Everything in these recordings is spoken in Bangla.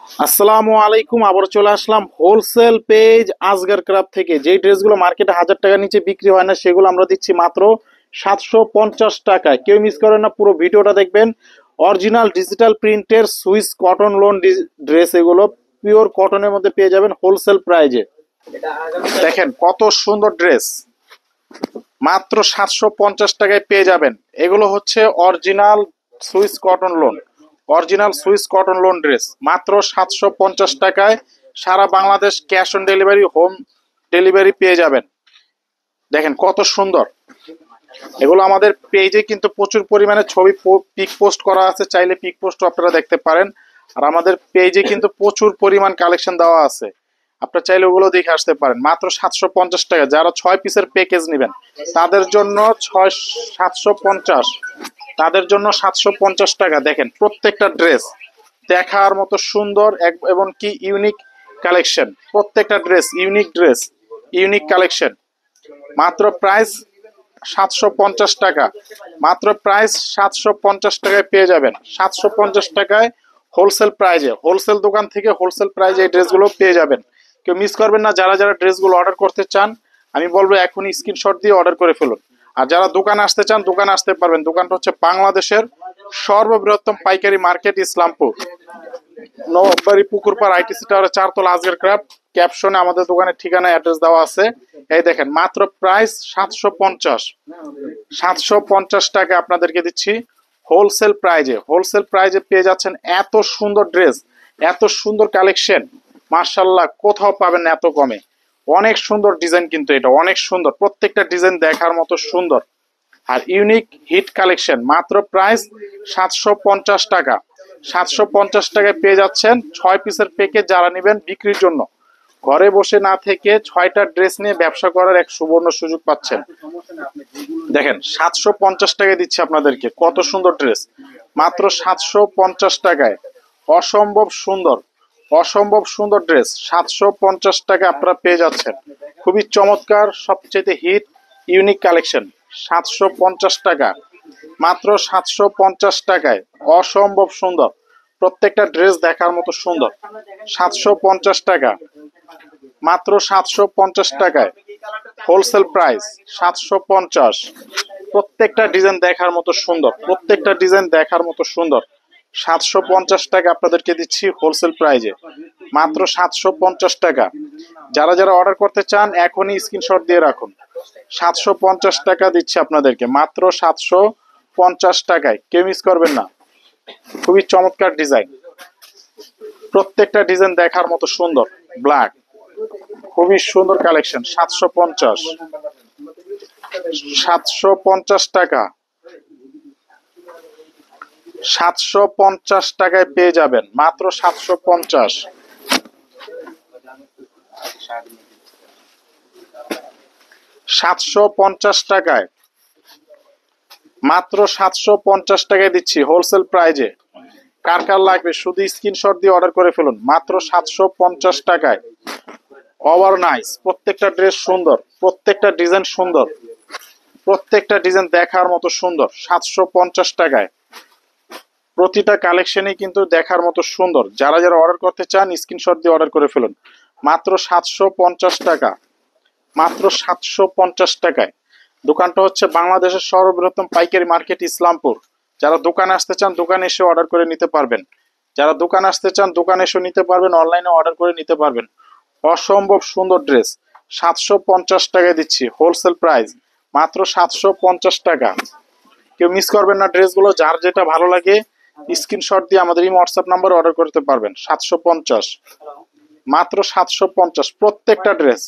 আসসালামু আলাইকুম। আবার চলে আসলাম হোলসেল পেজ আসগর ক্রাফট থেকে। যেই ড্রেসগুলো মার্কেটে 1000 টাকার নিচে বিক্রি হয় না সেগুলো আমরা দিচ্ছি মাত্র 750 টাকায়। কেউ মিস করেন না, পুরো ভিডিওটা দেখবেন। অরিজিনাল ডিজিটাল প্রিন্টের সুইস কটন লোন ড্রেস, এগুলো পিওর কটনের মধ্যে পেয়ে যাবেন হোলসেল প্রাইজে। দেখেন কত সুন্দর ড্রেস, মাত্র 750 টাকায় পেয়ে যাবেন। এগুলো হচ্ছে original Swiss cotton lawn, original Swiss cotton lawn dress, মাত্র 750 টাকায়। সারা Bangladesh cash on delivery, home delivery পেয়ে যাবেন। দেখেন কত সুন্দর। এগুলো আমাদের পেজে কিন্তু প্রচুর পরিমাণে ছবি পিক পোস্ট করা আছে, চাইলে পিক পোস্ট আপনারা দেখতে পারেন। আর আমাদের পেজে কিন্তু প্রচুর পরিমাণ কালেকশন দেওয়া আছে, আপনারা চাইলে ওগুলো দেখে আসতে পারেন। মাত্র 750 টাকা। যারা 6 পিসের প্যাকেজ নেবেন তাদের জন্য 750, তাদের জন্য 750 টাকা। দেখেন প্রত্যেকটা ড্রেস দেখার মতো সুন্দর এবং কি ইউনিক কালেকশন। প্রত্যেকটা dress unique dress, unique collection. মাত্র প্রাইস 750 টাকা। মাত্র প্রাইস 750 টাকায় পেয়ে যাবেন। 750 টাকায় হোলসেল প্রাইজে, হোলসেল দোকান থেকে হোলসেল প্রাইজে এই ড্রেসগুলো পেয়ে যাবেন। কেউ মিস করবেন না। যারা যারা ড্রেসগুলো অর্ডার করতে চান আমি বলবো এখনই স্ক্রিনশট দিয়ে অর্ডার করে ফেলুন। আর যারা দোকানে আসতে চান দোকানে আসতে পারবেন। দোকানটা হচ্ছে বাংলাদেশের সর্ববৃহত্তম পাইকারি মার্কেট ইসলামপুর, নবাববাড়ি পুকুরপাড় আইটিসি টাওয়ারের 4 তলা আজগর ক্রাফট। ক্যাপশনে আমাদের দোকানের ঠিকানা অ্যাড্রেস দেওয়া আছে। এই দেখেন মাত্র প্রাইস 750, 750 টাকা আপনাদেরকে দিচ্ছি হোলসেল প্রাইজে। হোলসেল প্রাইজে পেয়ে যাচ্ছেন এত সুন্দর ড্রেস, এত সুন্দর কালেকশন। মার্শাল্লাহ, কোথাও পাবেন না এত কমে। অনেক সুন্দর ডিজাইন, কিন্তু এটা অনেক সুন্দর, প্রত্যেকটা ডিজাইন দেখার মতো সুন্দর আর ইউনিক হিট কালেকশন। মাত্র প্রাইস 750 টাকা। 750 টাকায় পেয়ে যাচ্ছেন 6 পিসের প্যাকেজ। যারা নেবেন বিক্রির জন্য, ঘরে বসে না থেকে 6টা ড্রেস নিয়ে ব্যবসা করার এক সুবর্ণ সুযোগ পাচ্ছেন। দেখেন 750 টাকায় দিচ্ছি আপনাদেরকে কত সুন্দর ড্রেস, মাত্র 750 টাকায়। অসম্ভব সুন্দর, অসম্ভব সুন্দর ড্রেস 750 টাকা আপনারা পেয়ে যাচ্ছেন। খুবই চমৎকার, সবচেয়ে হিট ইউনিক কালেকশন। 750 টাকা, মাত্র 750 টাকায়। অসম্ভব সুন্দর, প্রত্যেকটা ড্রেস দেখার মতো সুন্দর। 750 টাকা, মাত্র 750 টাকায় হোলসেল প্রাইস। 750, প্রত্যেকটা ডিজাইন দেখার মতো সুন্দর, প্রত্যেকটা ডিজাইন দেখার মতো সুন্দর। 750 টাকা আপনাদেরকে দিচ্ছি হোলসেল প্রাইজে, মাত্র 750 টাকা। যারা যারা অর্ডার করতে চান এখনই স্ক্রিনশট দিয়ে রাখুন। 750 টাকা দিচ্ছি আপনাদেরকে মাত্র 750 টাকায়। কেউ মিস করবেন না। খুবই চমৎকার ডিজাইন, প্রত্যেকটা ডিজাইন দেখার মতো সুন্দর। ব্ল্যাক, খুবই সুন্দর কালেকশন। 750, 750 টাকা, 750 টাকায় পেয়ে যাবেন মাত্র 750। 750 টাকায়, মাত্র 750 টাকায় দিচ্ছি হোলসেল প্রাইজে। কার কার লাগবে শুধু স্ক্রিনশট দিয়ে অর্ডার করে ফেলুন। মাত্র 750 টাকায়। ওভার নাইস, প্রত্যেকটা ড্রেস সুন্দর, প্রত্যেকটা ডিজাইন সুন্দর, প্রত্যেকটা ডিজাইন দেখার মতো সুন্দর। 750 টাকায় প্রতিটা কালেকশনই কিন্তু দেখার মতো সুন্দর। যারা যারা অর্ডার করতে চান স্ক্রিনশট দিয়ে অর্ডার করে ফেলুন। মাত্র 750 টাকা, মাত্র 750 টাকায়। দোকানটা হচ্ছে বাংলাদেশের সর্ববৃহত্তম পাইকারি মার্কেট ইসলামপুর। যারা দোকানে আসতে চান দোকানে এসে অর্ডার করে নিতে পারবেন। যারা দোকানে আসতে চান দোকানে এসে নিতে পারবেন, অনলাইনে অর্ডার করে নিতে পারবেন। অসম্ভব সুন্দর ড্রেস 750 টাকায় দিচ্ছি হোলসেল প্রাইস, মাত্র 750 টাকা। কেউ মিস করবেন না ড্রেসগুলো। যার যেটা ভালো লাগে স্ক্রিনশট দিয়ে আমাদের এই হোয়াটসঅ্যাপ নাম্বারে অর্ডার করতে পারবেন। 750, মাত্র 750। প্রত্যেকটা ড্রেস,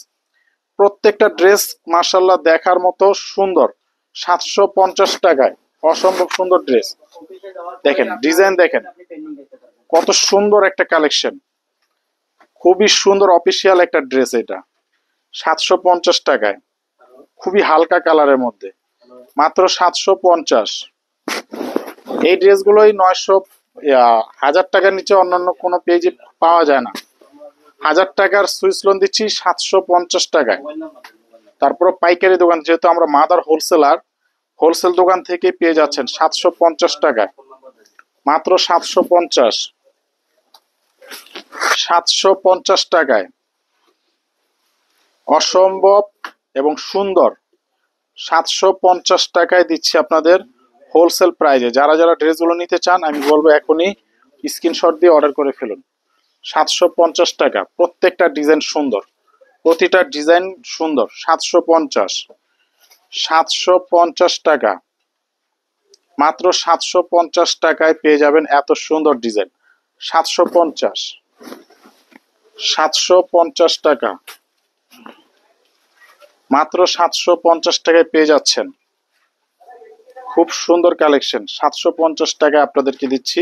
প্রত্যেকটা ড্রেস মার্শাল্লাহ দেখার মতো সুন্দর। 750 টাকায় অসম্ভব সুন্দর ড্রেস। দেখেন ডিজাইন, দেখেন কত সুন্দর একটা কালেকশন, খুবই সুন্দর অফিসিয়াল একটা ড্রেস এটা। 750 টাকায়, খুবই হালকা কালারের মধ্যে, মাত্র 750। এই ড্রেসগুলোই 900, 1000 টাকার নিচে অন্যান্য কোনো পেজে পাওয়া যায় না। 1000 টাকার সুইস লোন দিচ্ছি 750 টাকায়। তারপর পাইকারি দোকান, যেহেতু আমরা মাদার হোলসেলার, হোলসেল দোকান থেকে পেয়ে যাচ্ছেন 750 টাকায়, মাত্র 750। 750 টাকায় অসম্ভব এবং সুন্দর 750 টাকায় দিচ্ছি আপনাদের হোলসেল প্রাইজে। যারা যারা ড্রেসগুলো নিতে চান আমি বলবো এখনই স্ক্রিনশট দিয়ে অর্ডার করে ফেলুন। 750 টাকা, প্রত্যেকটা ডিজাইন সুন্দর, প্রতিটা ডিজাইন সুন্দর। 750 টাকা, মাত্র 750 টাকায় পেয়ে যাবেন এত সুন্দর ডিজাইন। 750 টাকা, মাত্র 750 টাকায় পেয়ে যাচ্ছেন খুব সুন্দর কালেকশন। 750 টাকায় আপনাদেরকে দিচ্ছি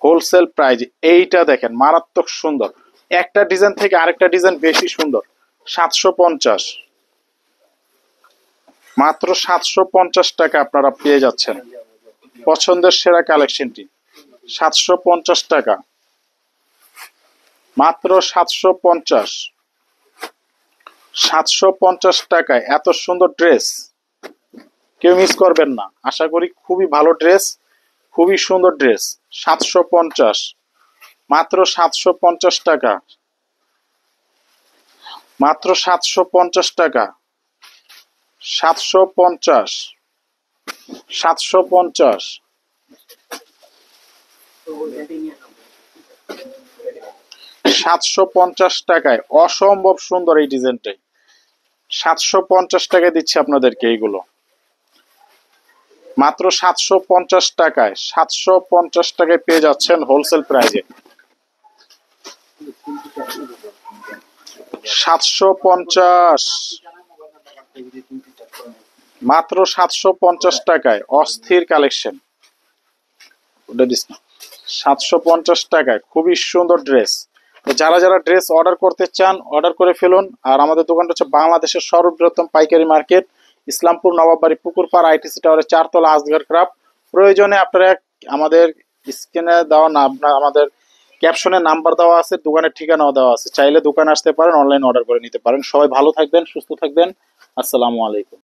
হোলসেল প্রাইজ। এইটা দেখেন মারাত্মক সুন্দর, একটা ডিজাইন থেকে আরেকটা ডিজাইন বেশি সুন্দর। 750, মাত্র 750 টাকা আপনারা পেয়ে যাচ্ছেন পছন্দের সেরা কালেকশনটি। 750 টাকা, মাত্র 750। 750 টাকায় এত সুন্দর ড্রেস কেউ মিস করবেন না। আশা করি খুবই ভালো ড্রেস, খুবই সুন্দর ড্রেস। 750, মাত্র 750 টাকা, মাত্র 750 টাকা। 750, 750, 750 টাকায় অসম্ভব সুন্দর এই ডিজাইনটাই। 750 টাকায় দিচ্ছি আপনাদেরকে এইগুলো মাত্র 750 টাকায়। 750 টাকায় পেয়ে যাচ্ছেন হোলসেল প্রাইজে। 750, মাত্র 750 টাকায় অস্থির কালেকশন। 750 টাকায় খুবই সুন্দর ড্রেস। যারা যারা ড্রেস অর্ডার করতে চান অর্ডার করে ফেলুন। আর আমাদের দোকানটা হচ্ছে বাংলাদেশের সর্ববৃহত্তম পাইকারি মার্কেট, ইসলামপুর নবাববাড়ি পুকুরপাড় আইটিসি টাওয়ারের 4 তলা আসগর ক্রাফট। প্রয়োজনে আপনারা আমাদের স্ক্রিনে দেওয়া না, আমাদের ক্যাপশনে নাম্বার দেওয়া আছে, দোকানের ঠিকানাও দেওয়া আছে, চাইলে দোকানে আসতে পারেন, অনলাইন অর্ডার করে নিতে পারেন। সবাই ভালো থাকবেন, সুস্থ থাকবেন। আসসালামু আলাইকুম।